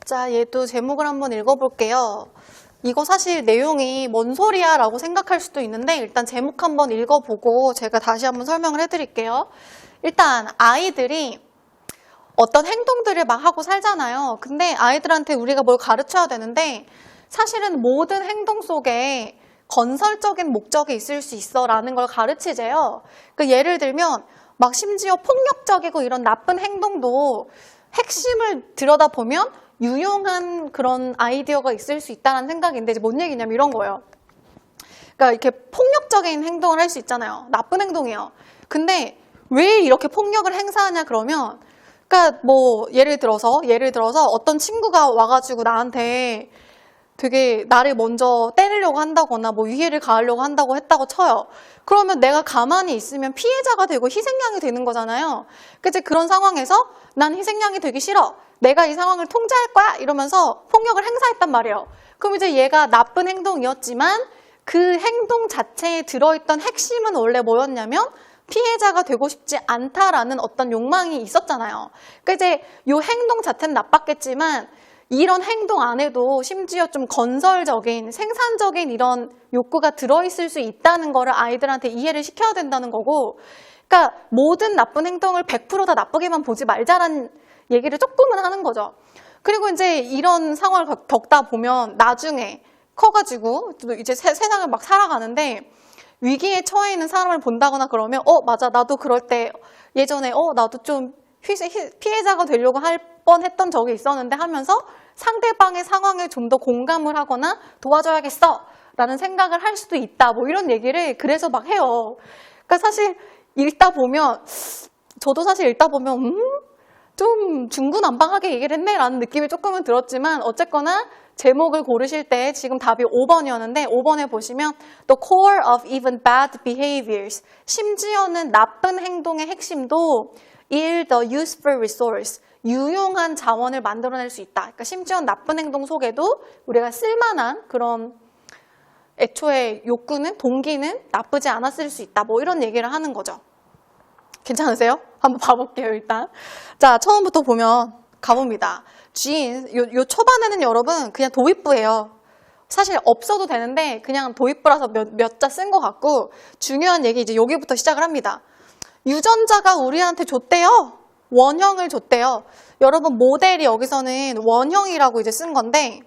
자, 얘도 제목을 한번 읽어볼게요. 이거 사실 내용이 뭔 소리야 라고 생각할 수도 있는데 일단 제목 한번 읽어보고 제가 다시 한번 설명을 해드릴게요. 일단 아이들이 어떤 행동들을 막 하고 살잖아요. 근데 아이들한테 우리가 뭘 가르쳐야 되는데 사실은 모든 행동 속에 건설적인 목적이 있을 수 있어 라는 걸 가르치재요. 그러니까 예를 들면 막 심지어 폭력적이고 이런 나쁜 행동도 핵심을 들여다보면 유용한 그런 아이디어가 있을 수 있다는 생각인데 이제 뭔 얘기냐면 이런 거예요. 그러니까 이렇게 폭력적인 행동을 할 수 있잖아요. 나쁜 행동이에요. 근데 왜 이렇게 폭력을 행사하냐 그러면 그러니까 뭐 예를 들어서 어떤 친구가 와가지고 나한테 되게 나를 먼저 때리려고 한다거나 뭐 위해를 가하려고 한다고 했다고 쳐요. 그러면 내가 가만히 있으면 피해자가 되고 희생양이 되는 거잖아요. 그치? 그런 상황에서 난 희생양이 되기 싫어. 내가 이 상황을 통제할 거야. 이러면서 폭력을 행사했단 말이에요. 그럼 이제 얘가 나쁜 행동이었지만 그 행동 자체에 들어있던 핵심은 원래 뭐였냐면 피해자가 되고 싶지 않다라는 어떤 욕망이 있었잖아요. 그러니까 이제 이 행동 자체는 나빴겠지만 이런 행동 안에도 심지어 좀 건설적인, 생산적인 이런 욕구가 들어있을 수 있다는 거를 아이들한테 이해를 시켜야 된다는 거고, 그러니까 모든 나쁜 행동을 100% 다 나쁘게만 보지 말자라는 얘기를 조금은 하는 거죠. 그리고 이제 이런 상황을 겪다 보면 나중에 커가지고 이제 세상을 막 살아가는데 위기에 처해 있는 사람을 본다거나 그러면 맞아 나도 그럴 때 예전에 나도 좀 피해자가 되려고 할 뻔했던 적이 있었는데 하면서 상대방의 상황에 좀 더 공감을 하거나 도와줘야겠어 라는 생각을 할 수도 있다 뭐 이런 얘기를 그래서 막 해요. 그러니까 사실 읽다 보면 저도 사실 읽다 보면 좀 중구난방하게 얘기를 했네 라는 느낌이 조금은 들었지만 어쨌거나 제목을 고르실 때 지금 답이 5번이었는데 5번에 보시면 The core of even bad behaviors, 심지어는 나쁜 행동의 핵심도 is the useful resource, 유용한 자원을 만들어낼 수 있다. 그러니까 심지어 나쁜 행동 속에도 우리가 쓸만한 그런 애초에 욕구는, 동기는 나쁘지 않았을 수 있다. 뭐 이런 얘기를 하는 거죠. 괜찮으세요? 한번 봐볼게요, 일단. 자, 처음부터 보면 가봅니다. 요 초반에는 여러분 그냥 도입부예요. 사실 없어도 되는데 그냥 도입부라서 몇 자 쓴 것 같고 중요한 얘기 이제 여기부터 시작을 합니다. 유전자가 우리한테 줬대요. 원형을 줬대요. 여러분 모델이 여기서는 원형이라고 이제 쓴 건데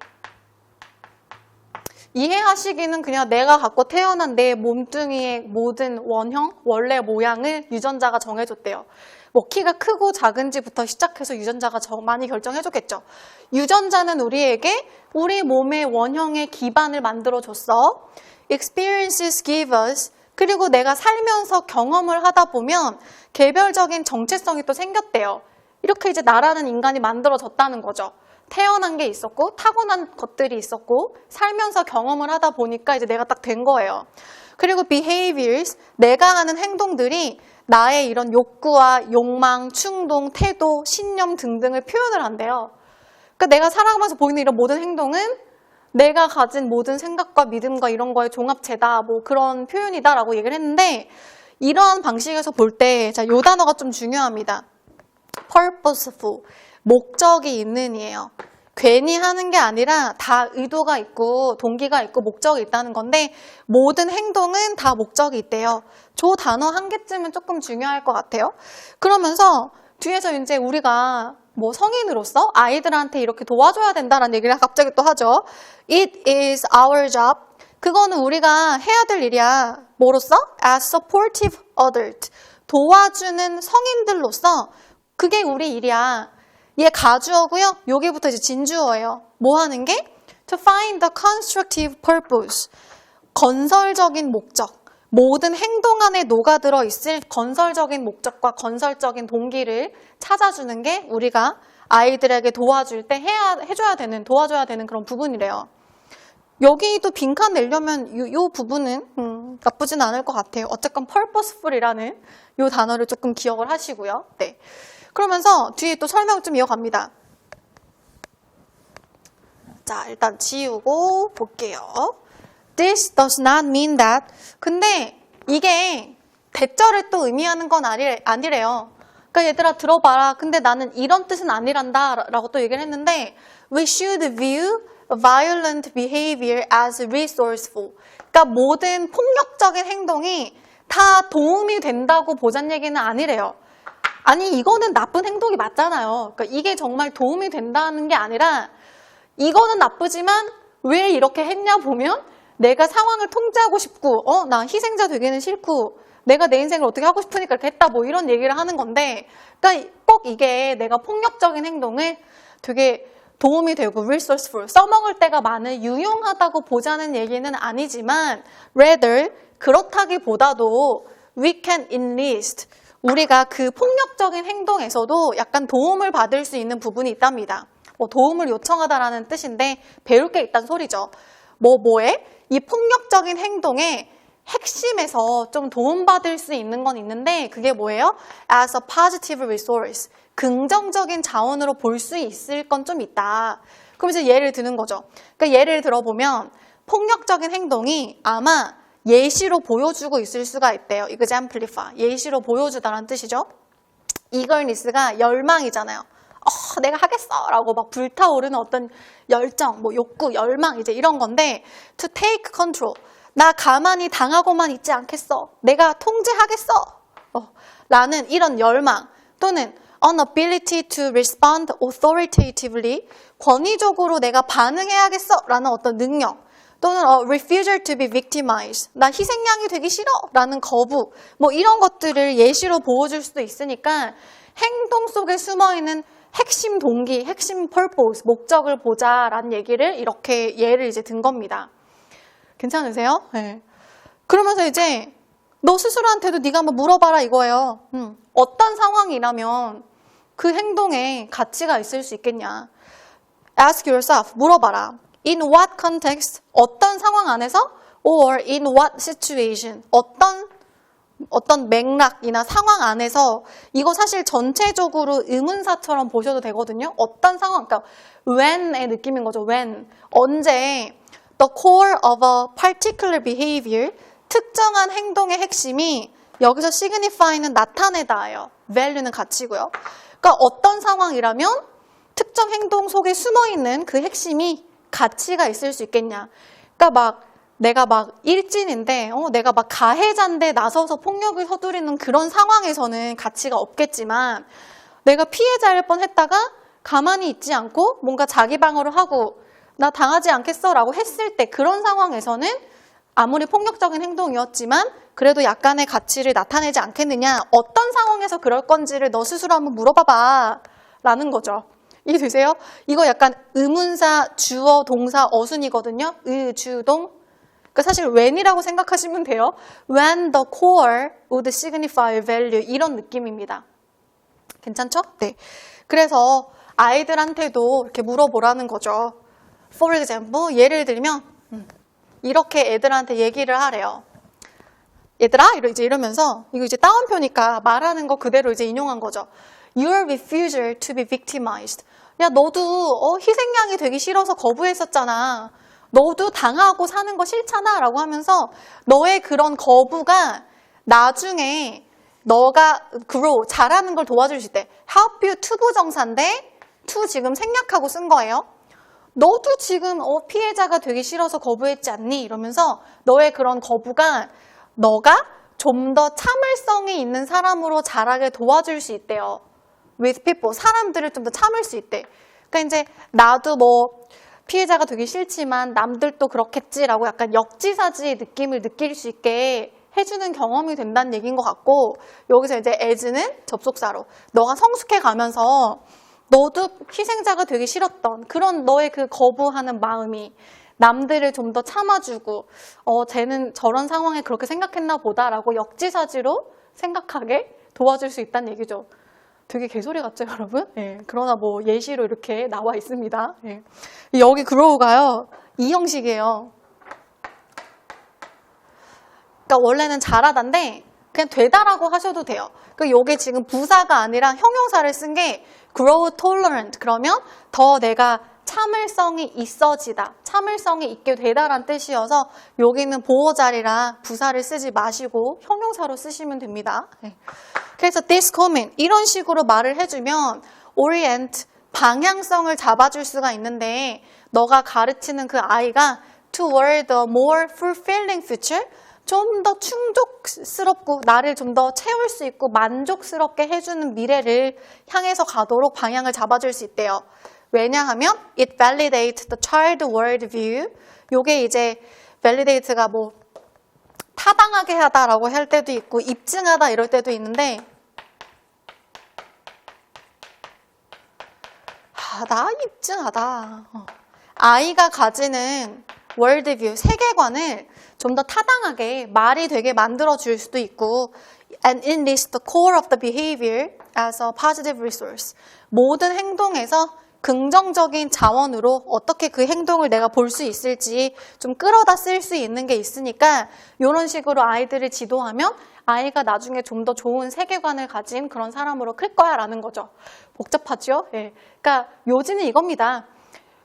이해하시기는 그냥 내가 갖고 태어난 내 몸뚱이의 모든 원형, 원래 모양을 유전자가 정해줬대요. 뭐 키가 크고 작은지부터 시작해서 유전자가 많이 결정해줬겠죠. 유전자는 우리에게 우리 몸의 원형의 기반을 만들어줬어. Experiences give us, 그리고 내가 살면서 경험을 하다 보면 개별적인 정체성이 또 생겼대요. 이렇게 이제 나라는 인간이 만들어졌다는 거죠. 태어난 게 있었고 타고난 것들이 있었고 살면서 경험을 하다 보니까 이제 내가 딱 된 거예요. 그리고 behaviors, 내가 하는 행동들이 나의 이런 욕구와 욕망, 충동, 태도, 신념 등등을 표현을 한대요. 그러니까 내가 살아가면서 보이는 이런 모든 행동은 내가 가진 모든 생각과 믿음과 이런 거의 종합체다. 뭐 그런 표현이다라고 얘기를 했는데 이러한 방식에서 볼 때 자, 요 단어가 좀 중요합니다. purposeful. 목적이 있는 이에요. 괜히 하는 게 아니라 다 의도가 있고 동기가 있고 목적이 있다는 건데 모든 행동은 다 목적이 있대요. 저 단어 한 개쯤은 조금 중요할 것 같아요. 그러면서 뒤에서 이제 우리가 뭐 성인으로서 아이들한테 이렇게 도와줘야 된다라는 얘기를 갑자기 또 하죠. It is our job. 그거는 우리가 해야 될 일이야. 뭐로서? As supportive adult. 도와주는 성인들로서 그게 우리 일이야. 얘 가주어고요. 여기부터 이제 진주어예요. 뭐 하는 게? To find the constructive purpose. 건설적인 목적. 모든 행동 안에 녹아들어 있을 건설적인 목적과 건설적인 동기를 찾아주는 게 우리가 아이들에게 도와줄 때 해줘야 되는, 도와줘야 되는 그런 부분이래요. 여기도 빈칸 내려면 이 부분은 나쁘진 않을 것 같아요. 어쨌건 purposeful이라는 이 단어를 조금 기억을 하시고요. 네. 그러면서 뒤에 또 설명 좀 이어갑니다. 자, 일단 지우고 볼게요. This does not mean that. 근데 이게 대절을 또 의미하는 건 아니래요. 그러니까 얘들아 들어봐라. 근데 나는 이런 뜻은 아니란다 라고 또 얘기를 했는데 We should view violent behavior as resourceful. 그러니까 모든 폭력적인 행동이 다 도움이 된다고 보자는 얘기는 아니래요. 아니 이거는 나쁜 행동이 맞잖아요. 그러니까 이게 정말 도움이 된다는 게 아니라 이거는 나쁘지만 왜 이렇게 했냐 보면 내가 상황을 통제하고 싶고 나 희생자 되기는 싫고 내가 내 인생을 어떻게 하고 싶으니까 이렇게 했다 뭐 이런 얘기를 하는 건데 그러니까 꼭 이게 내가 폭력적인 행동을 되게 도움이 되고 resourceful, 써먹을 때가 많은 유용하다고 보자는 얘기는 아니지만 rather 그렇다기보다도 we can enlist 우리가 그 폭력적인 행동에서도 약간 도움을 받을 수 있는 부분이 있답니다. 도움을 요청하다라는 뜻인데 배울 게 있다는 소리죠. 뭐에? 이 폭력적인 행동의 핵심에서 좀 도움받을 수 있는 건 있는데 그게 뭐예요? As a positive resource. 긍정적인 자원으로 볼 수 있을 건 좀 있다. 그럼 이제 예를 드는 거죠. 그러니까 예를 들어보면 폭력적인 행동이 아마 예시로 보여주고 있을 수가 있대요. exemplify. 예시로 보여주다라는 뜻이죠. eagerness가 열망이잖아요. 내가 하겠어 라고 막 불타오르는 어떤 열정, 뭐 욕구, 열망 이제 이런 건데 to take control. 나 가만히 당하고만 있지 않겠어. 내가 통제하겠어. 라는 이런 열망 또는 an ability to respond authoritatively. 권위적으로 내가 반응해야겠어 라는 어떤 능력. 또는 refusal to be victimized. 나 희생양이 되기 싫어 라는 거부. 뭐 이런 것들을 예시로 보여줄 수도 있으니까 행동 속에 숨어있는 핵심 동기, 핵심 purpose, 목적을 보자라는 얘기를 이렇게 예를 이제 든 겁니다. 괜찮으세요? 네. 그러면서 이제 너 스스로한테도 네가 한번 물어봐라 이거예요. 어떤 상황이라면 그 행동에 가치가 있을 수 있겠냐. Ask yourself, 물어봐라. In what context? 어떤 상황 안에서? Or in what situation? 어떤 맥락이나 상황 안에서 이거 사실 전체적으로 의문사처럼 보셔도 되거든요. 어떤 상황, 그러니까 when의 느낌인 거죠. when. 언제 the core of a particular behavior 특정한 행동의 핵심이 여기서 signify는 나타내다예요. value는 가치고요. 그러니까 어떤 상황이라면 특정 행동 속에 숨어있는 그 핵심이 가치가 있을 수 있겠냐. 그러니까 내가 일진인데 내가 가해자인데 나서서 폭력을 서두르는 그런 상황에서는 가치가 없겠지만 내가 피해자일 뻔했다가 가만히 있지 않고 뭔가 자기 방어를 하고 나 당하지 않겠어 라고 했을 때 그런 상황에서는 아무리 폭력적인 행동이었지만 그래도 약간의 가치를 나타내지 않겠느냐. 어떤 상황에서 그럴 건지를 너 스스로 한번 물어봐봐 라는 거죠. 이해되세요? 이거 약간 의문사, 주어, 동사, 어순이거든요. 주동. 그러니까 사실 when이라고 생각하시면 돼요. When the core would signify value 이런 느낌입니다. 괜찮죠? 네. 그래서 아이들한테도 이렇게 물어보라는 거죠. For example, 예를 들면 이렇게 애들한테 얘기를 하래요. 얘들아 이제 이러면서 이거 이제 따옴표니까 말하는 거 그대로 이제 인용한 거죠. Your refusal to be victimized. 야 너도 희생양이 되기 싫어서 거부했었잖아. 너도 당하고 사는 거 싫잖아 라고 하면서 너의 그런 거부가 나중에 너가 grow, 자라는 걸 도와줄 수 있대. help you to 부정사인데 to 지금 생략하고 쓴 거예요. 너도 지금 피해자가 되기 싫어서 거부했지 않니? 이러면서 너의 그런 거부가 너가 좀 더 참을성이 있는 사람으로 자라게 도와줄 수 있대요. with people, 사람들을 좀 더 참을 수 있대. 그러니까 이제 나도 뭐 피해자가 되기 싫지만 남들도 그렇겠지라고 약간 역지사지의 느낌을 느낄 수 있게 해주는 경험이 된다는 얘기인 것 같고, 여기서 이제 as는 접속사로 너가 성숙해 가면서 너도 희생자가 되기 싫었던 그런 너의 그 거부하는 마음이 남들을 좀 더 참아주고 쟤는 저런 상황에 그렇게 생각했나 보다라고 역지사지로 생각하게 도와줄 수 있다는 얘기죠. 되게 개소리 같죠, 여러분? 예, 그러나 뭐 예시로 이렇게 나와 있습니다. 예. 여기 grow가요, 이 형식이에요. 그러니까 원래는 잘하다인데 그냥 되다라고 하셔도 돼요. 그러니까 이게 지금 부사가 아니라 형용사를 쓴 게 grow tolerant. 그러면 더 내가 참을성이 있어지다, 참을성이 있게 되다란 뜻이어서 여기는 보호자리라 부사를 쓰지 마시고 형용사로 쓰시면 됩니다. 네. 그래서 this comment, 이런 식으로 말을 해주면 orient, 방향성을 잡아줄 수가 있는데 너가 가르치는 그 아이가 toward a more fulfilling future, 좀 더 충족스럽고 나를 좀 더 채울 수 있고 만족스럽게 해주는 미래를 향해서 가도록 방향을 잡아줄 수 있대요. 왜냐하면 it validates the child worldview. 요게 이제 validate가 뭐 타당하게 하다라고 할 때도 있고 입증하다 이럴 때도 있는데, 나 입증하다. 아이가 가지는 worldview, 세계관을 좀 더 타당하게 말이 되게 만들어줄 수도 있고, and enlist the core of the behavior as a positive resource. 모든 행동에서 긍정적인 자원으로 어떻게 그 행동을 내가 볼 수 있을지 좀 끌어다 쓸 수 있는 게 있으니까 이런 식으로 아이들을 지도하면 아이가 나중에 좀 더 좋은 세계관을 가진 그런 사람으로 클 거야 라는 거죠. 복잡하죠? 예. 그러니까 요지는 이겁니다.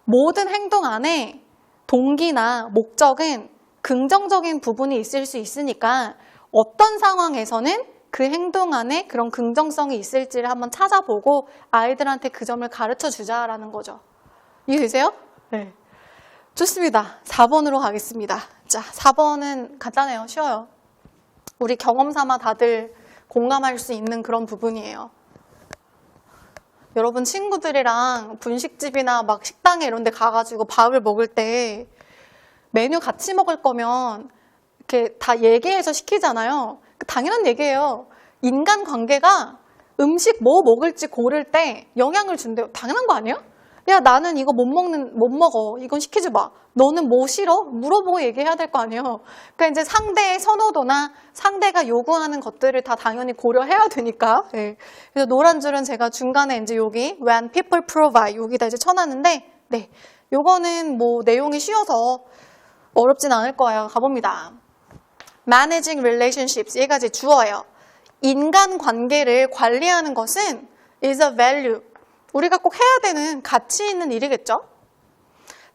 모든 행동 안에 동기나 목적은 긍정적인 부분이 있을 수 있으니까 어떤 상황에서는 그 행동 안에 그런 긍정성이 있을지를 한번 찾아보고 아이들한테 그 점을 가르쳐 주자라는 거죠. 이해되세요? 네. 좋습니다. 4번으로 가겠습니다. 자, 4번은 간단해요. 쉬워요. 우리 경험 삼아 다들 공감할 수 있는 그런 부분이에요. 여러분 친구들이랑 분식집이나 막 식당에 이런 데 가가지고 밥을 먹을 때 메뉴 같이 먹을 거면 이렇게 다 얘기해서 시키잖아요. 당연한 얘기예요. 인간관계가 음식 뭐 먹을지 고를 때 영향을 준대요. 당연한 거 아니에요? 야, 나는 이거 못 먹어. 이건 시키지 마. 너는 뭐 싫어? 물어보고 얘기해야 될 거 아니에요. 그러니까 이제 상대의 선호도나 상대가 요구하는 것들을 다 당연히 고려해야 되니까. 네. 그래서 노란 줄은 제가 중간에 이제 여기 when people provide 여기다 이제 쳐놨는데, 네. 요거는 뭐 내용이 쉬워서 어렵진 않을 거예요. 가봅니다. Managing relationships, 얘가 이제 주어예요. 인간관계를 관리하는 것은 is a value. 우리가 꼭 해야 되는 가치 있는 일이겠죠?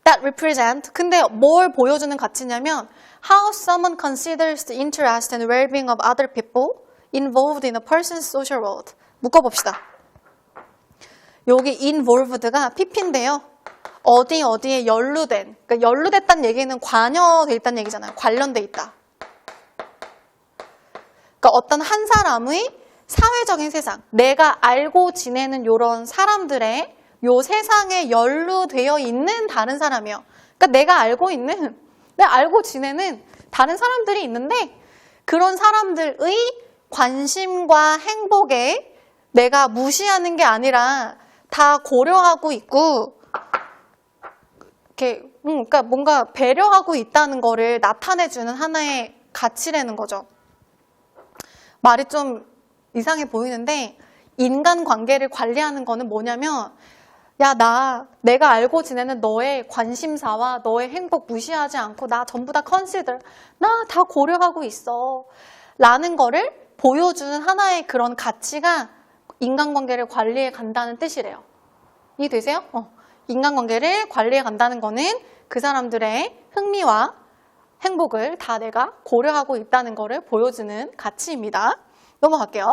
That represent, 근데 뭘 보여주는 가치냐면 how someone considers the interest and well-being of other people involved in a person's social world. 묶어봅시다. 여기 involved가 PP인데요. 어디에 연루된, 그러니까 연루됐다는 얘기는 관여돼 있다는 얘기잖아요. 관련돼 있다. 그러니까 어떤 한 사람의 사회적인 세상, 내가 알고 지내는 이런 사람들의 요 세상에 연루되어 있는 다른 사람이요. 그러니까 내가 알고 지내는 다른 사람들이 있는데 그런 사람들의 관심과 행복에 내가 무시하는 게 아니라 다 고려하고 있고, 이렇게 그러니까 뭔가 배려하고 있다는 거를 나타내주는 하나의 가치라는 거죠. 말이 좀 이상해 보이는데 인간관계를 관리하는 거는 뭐냐면, 야, 내가 알고 지내는 너의 관심사와 너의 행복 무시하지 않고 나 전부 다 consider, 나 다 고려하고 있어. 라는 거를 보여주는 하나의 그런 가치가 인간관계를 관리해 간다는 뜻이래요. 이해되세요? 인간관계를 관리해 간다는 거는 그 사람들의 흥미와 행복을 다 내가 고려하고 있다는 거를 보여주는 가치입니다. 넘어갈게요.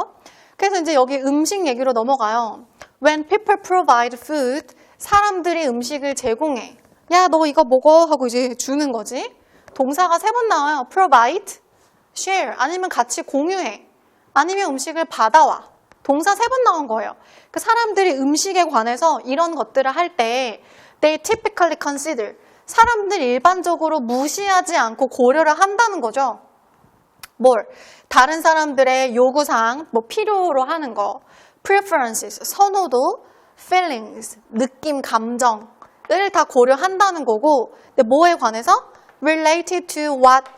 그래서 이제 여기 음식 얘기로 넘어가요. When people provide food, 사람들이 음식을 제공해. 야, 너 이거 먹어 하고 이제 주는 거지. 동사가 3번 나와요. provide, share, 아니면 같이 공유해. 아니면 음식을 받아와. 동사 3번 나온 거예요. 그 사람들이 음식에 관해서 이런 것들을 할 때 they typically consider, 사람들이 일반적으로 무시하지 않고 고려를 한다는 거죠. 뭘? 다른 사람들의 요구사항, 뭐 필요로 하는 거, preferences, 선호도, feelings, 느낌, 감정을 다 고려한다는 거고, 근데 뭐에 관해서? related to what,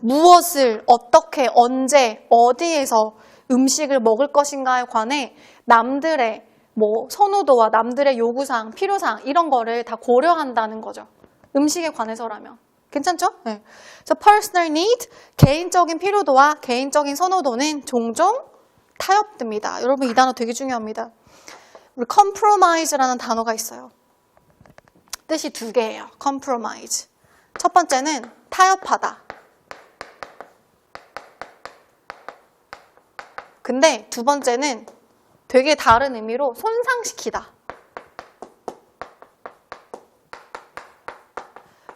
무엇을, 어떻게, 언제, 어디에서 음식을 먹을 것인가에 관해 남들의 뭐 선호도와 남들의 요구사항, 필요사항 이런 거를 다 고려한다는 거죠. 음식에 관해서라면. 괜찮죠? 네. 그래서 personal need, 개인적인 필요도와 개인적인 선호도는 종종 타협됩니다. 여러분 이 단어 되게 중요합니다. 우리 compromise라는 단어가 있어요. 뜻이 2개예요. compromise. 첫 번째는 타협하다. 근데 두 번째는 되게 다른 의미로 손상시키다.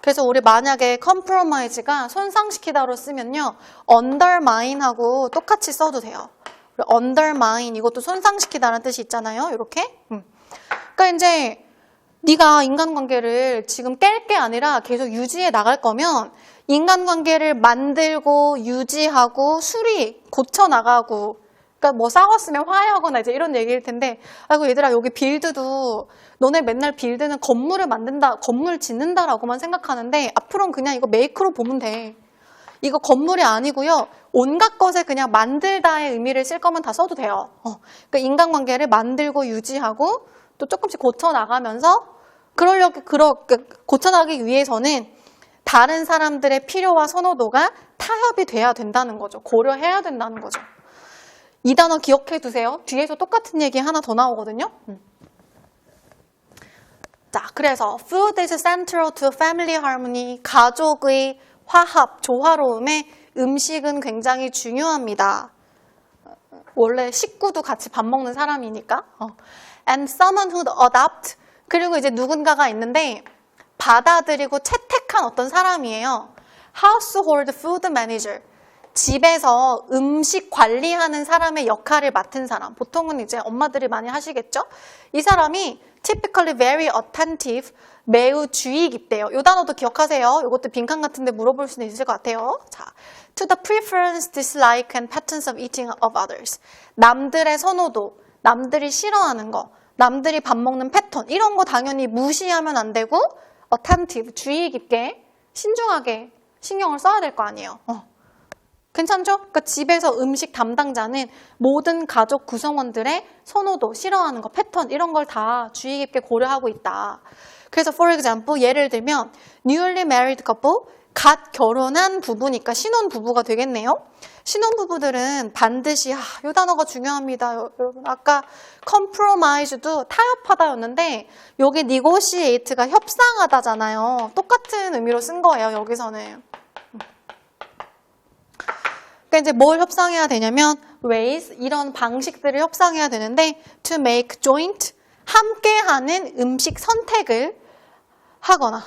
그래서 우리 만약에 compromise가 손상시키다로 쓰면요. undermine하고 똑같이 써도 돼요. undermine 이것도 손상시키다라는 뜻이 있잖아요. 이렇게. 그러니까 이제 네가 인간관계를 지금 깰 게 아니라 계속 유지해 나갈 거면 인간관계를 만들고 유지하고 수리, 고쳐나가고 그러니까 뭐 싸웠으면 화해하거나 이제 이런 얘기일 텐데 아이고 얘들아 여기 빌드도 너네 맨날 빌드는 건물을 만든다, 건물 짓는다라고만 생각하는데 앞으로는 그냥 이거 메이크로 보면 돼. 이거 건물이 아니고요. 온갖 것에 그냥 만들다의 의미를 쓸 거면 다 써도 돼요. 그러니까 인간관계를 만들고 유지하고 또 조금씩 고쳐나가면서 고쳐나가기 위해서는 다른 사람들의 필요와 선호도가 타협이 돼야 된다는 거죠. 고려해야 된다는 거죠. 이 단어 기억해 두세요. 뒤에서 똑같은 얘기 하나 더 나오거든요. 자, 그래서 food is central to family harmony. 가족의 화합, 조화로움에 음식은 굉장히 중요합니다. 원래 식구도 같이 밥 먹는 사람이니까. And someone who adopt. 그리고 이제 누군가가 있는데 받아들이고 채택한 어떤 사람이에요. Household food manager. 집에서 음식 관리하는 사람의 역할을 맡은 사람. 보통은 이제 엄마들이 많이 하시겠죠? 이 사람이 typically very attentive, 매우 주의 깊대요. 이 단어도 기억하세요. 이것도 빈칸 같은데 물어볼 수는 있을 것 같아요. 자, to the preference, dislike and patterns of eating of others. 남들의 선호도, 남들이 싫어하는 거, 남들이 밥 먹는 패턴 이런 거 당연히 무시하면 안 되고 attentive, 주의 깊게, 신중하게 신경을 써야 될 거 아니에요. 괜찮죠? 그러니까 집에서 음식 담당자는 모든 가족 구성원들의 선호도, 싫어하는 거, 패턴 이런 걸 다 주의 깊게 고려하고 있다. 그래서 for example 예를 들면 newly married couple, 갓 결혼한 부부니까 신혼부부가 되겠네요. 신혼부부들은 반드시 이 단어가 중요합니다. 여러분 아까 compromise도 타협하다였는데 여기 negotiate가 협상하다잖아요. 똑같은 의미로 쓴 거예요. 여기서는. 그러니까 이제 뭘 협상해야 되냐면 ways 이런 방식들을 협상해야 되는데 to make joint 함께하는 음식 선택을 하거나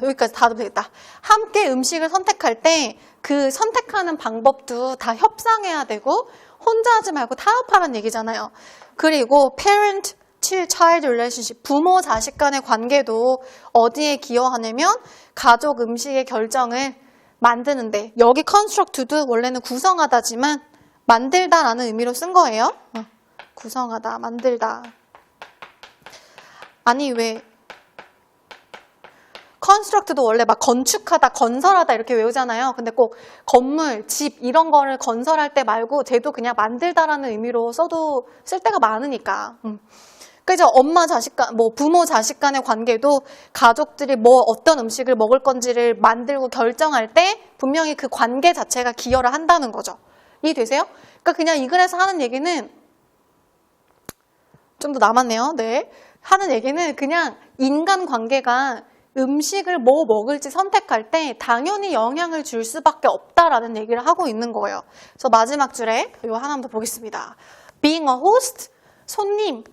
여기까지 다 되겠다. 함께 음식을 선택할 때 그 선택하는 방법도 다 협상해야 되고 혼자 하지 말고 타협하라는 얘기잖아요. 그리고 parent child relationship 부모 자식 간의 관계도 어디에 기여하냐면 가족 음식의 결정을 만드는데 여기 construct도 원래는 구성하다지만 만들다라는 의미로 쓴 거예요. 구성하다, 만들다. 아니 왜 construct도 원래 막 건축하다, 건설하다 이렇게 외우잖아요. 근데 꼭 건물, 집 이런 거를 건설할 때 말고 쟤도 그냥 만들다라는 의미로 써도 쓸 때가 많으니까. 그러니까 그래서 엄마 자식 간, 뭐 부모 자식 간의 관계도 가족들이 뭐 어떤 음식을 먹을 건지를 만들고 결정할 때 분명히 그 관계 자체가 기여를 한다는 거죠. 이해되세요? 그러니까 그냥 이 글에서 하는 얘기는 좀 더 남았네요. 네. 하는 얘기는 그냥 인간 관계가 음식을 뭐 먹을지 선택할 때 당연히 영향을 줄 수밖에 없다라는 얘기를 하고 있는 거예요. 그래서 마지막 줄에 이거 하나만 더 보겠습니다. Being a host, 손님,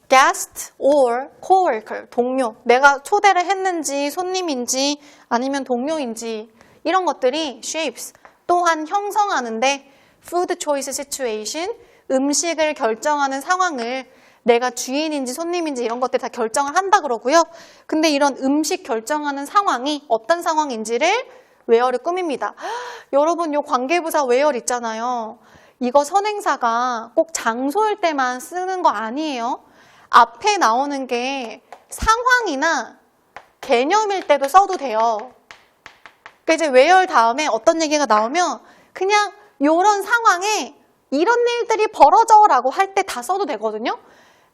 guest or coworker, 동료. 내가 초대를 했는지 손님인지 아니면 동료인지 이런 것들이 shapes, 또한 형성하는데 food choice situation, 음식을 결정하는 상황을 내가 주인인지 손님인지 이런 것들 다 결정을 한다 그러고요. 근데 이런 음식 결정하는 상황이 어떤 상황인지를 where를 꾸밉니다. 여러분 요 관계부사 where 있잖아요. 이거 선행사가 꼭 장소일 때만 쓰는 거 아니에요. 앞에 나오는 게 상황이나 개념일 때도 써도 돼요. 그러니까 이제 where 다음에 어떤 얘기가 나오면 그냥 요런 상황에 이런 일들이 벌어져라고 할 때 다 써도 되거든요.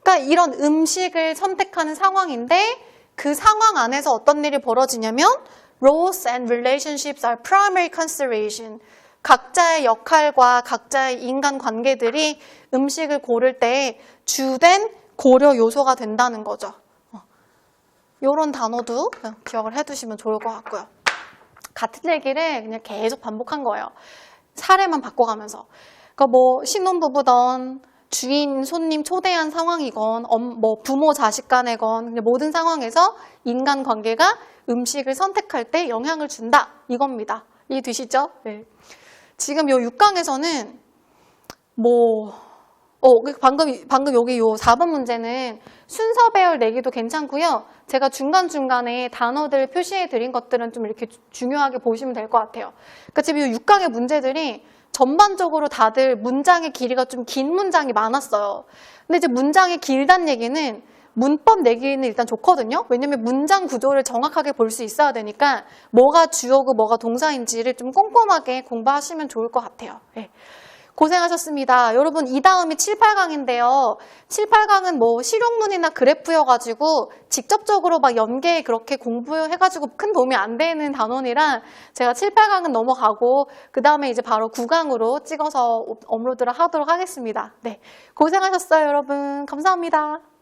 그러니까 이런 음식을 선택하는 상황인데 그 상황 안에서 어떤 일이 벌어지냐면 roles and relationships are primary consideration. 각자의 역할과 각자의 인간 관계들이 음식을 고를 때 주된 고려 요소가 된다는 거죠. 이런 단어도 기억을 해두시면 좋을 것 같고요. 같은 얘기를 그냥 계속 반복한 거예요. 사례만 바꿔가면서. 그러니까 뭐 신혼부부던 주인, 손님 초대한 상황이건 뭐 부모, 자식 간에건 모든 상황에서 인간관계가 음식을 선택할 때 영향을 준다. 이겁니다. 이해되시죠? 네. 지금 요 6강에서는 방금 여기 요 4번 문제는 순서 배열 내기도 괜찮고요. 제가 중간중간에 단어들 표시해 드린 것들은 좀 이렇게 중요하게 보시면 될 것 같아요. 그러니까 지금 요 6강의 문제들이 전반적으로 다들 문장의 길이가 좀 긴 문장이 많았어요. 근데 이제 문장이 길다는 얘기는 문법 내기는 일단 좋거든요. 왜냐면 문장 구조를 정확하게 볼 수 있어야 되니까 뭐가 주어고 뭐가 동사인지를 좀 꼼꼼하게 공부하시면 좋을 것 같아요. 네. 고생하셨습니다. 여러분 이 다음이 7, 8강인데요. 7, 8강은 뭐 실용문이나 그래프여가지고 직접적으로 막 연계에 그렇게 공부해가지고 큰 도움이 안 되는 단원이라 제가 7, 8강은 넘어가고 그 다음에 이제 바로 9강으로 찍어서 업로드를 하도록 하겠습니다. 네, 고생하셨어요 여러분. 감사합니다.